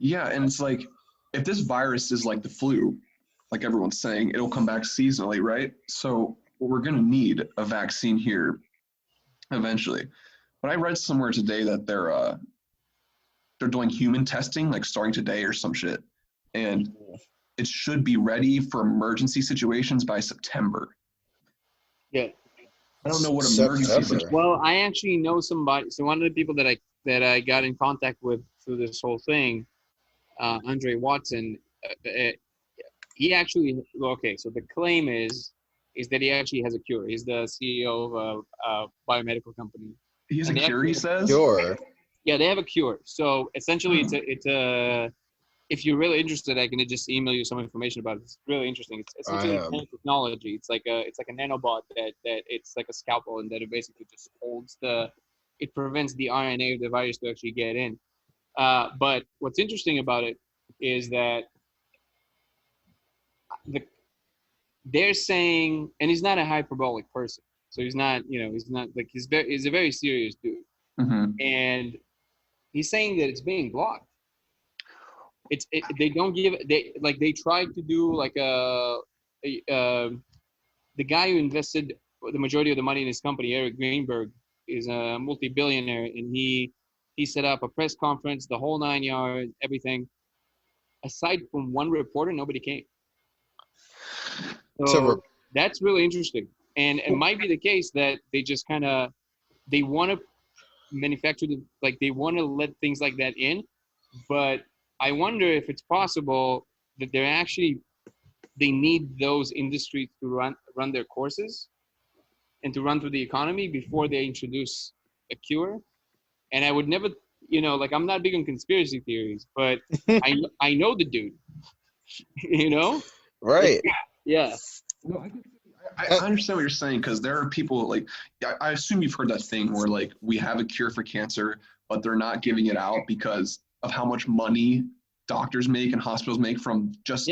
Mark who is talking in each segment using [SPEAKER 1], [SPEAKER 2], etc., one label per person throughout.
[SPEAKER 1] Yeah, and it's like, if this virus is like the flu, like everyone's saying, it'll come back seasonally, right? So we're going to need a vaccine here eventually. But I read somewhere today that they're doing human testing, like starting today or some shit, and it should be ready for emergency situations by September.
[SPEAKER 2] Yeah.
[SPEAKER 1] I don't know what emergency.
[SPEAKER 2] Well, I actually know somebody. So one of the people that I got in contact with through this whole thing, Andre Watson, he actually, okay, so the claim is that he actually has a cure. He's the CEO of a biomedical company.
[SPEAKER 1] He has a cure, he says?
[SPEAKER 3] Cure.
[SPEAKER 2] Yeah, they have a cure. So essentially, it's a. If you're really interested, I can just email you some information about it. It's really interesting. It's essentially nanotechnology. It's like a nanobot that it's like a scalpel, and that it basically just holds it prevents the RNA of the virus to actually get in. But what's interesting about it is that they're saying, and he's not a hyperbolic person, so he's not like he's a very serious dude, and he's saying that it's being blocked. They don't give they tried to do like the guy who invested the majority of the money in his company, Eric Greenberg, is a multi-billionaire, and he set up a press conference, the whole 9 yards, everything. Aside from one reporter, nobody came. So that's really interesting, and it might be the case that they just kind of they want to manufacture they want to let things like that in, but I wonder if it's possible that they need those industries to run their courses and to run through the economy before they introduce a cure. And I would never, I'm not big on conspiracy theories, but I know the dude,
[SPEAKER 3] Right.
[SPEAKER 2] Yeah.
[SPEAKER 1] No, I understand what you're saying, because there are people I assume you've heard that thing where we have a cure for cancer, but they're not giving it out because of how much money doctors make and hospitals make from just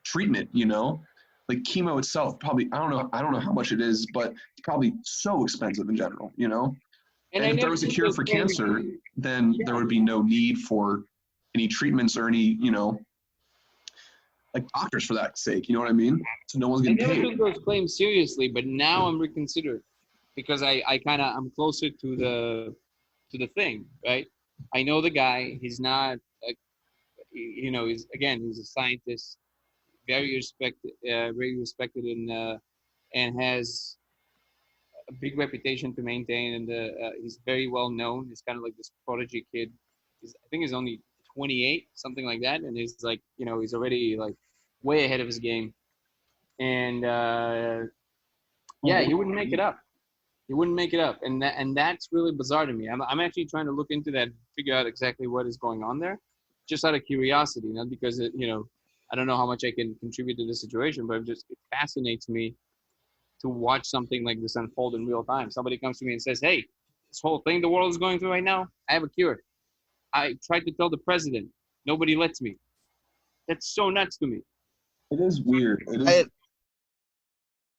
[SPEAKER 1] treatment, like chemo itself, probably, I don't know how much it is, but it's probably so expensive in general, And if there was a cure for cancer, then there would be no need for any treatments or any, doctors for that sake, you know what I mean? So no one's getting paid.
[SPEAKER 2] I never took those claims seriously, but now I'm reconsidering because I'm closer to the thing, right? I know the guy. He's not, he's a scientist, very respected, and has a big reputation to maintain, and he's very well known. He's kind of like this prodigy kid. I think he's only 28, something like that, and he's he's already way ahead of his game. And he wouldn't make it up. He wouldn't make it up, and that's really bizarre to me. I'm actually trying to look into that, figure out exactly what is going on there, just out of curiosity, not because I don't know how much I can contribute to the situation, but it fascinates me to watch something like this unfold in real time. Somebody comes to me and says, "Hey, this whole thing the world is going through right now, I have a cure. I tried to tell the president, nobody lets me." That's so nuts to me.
[SPEAKER 1] It is weird.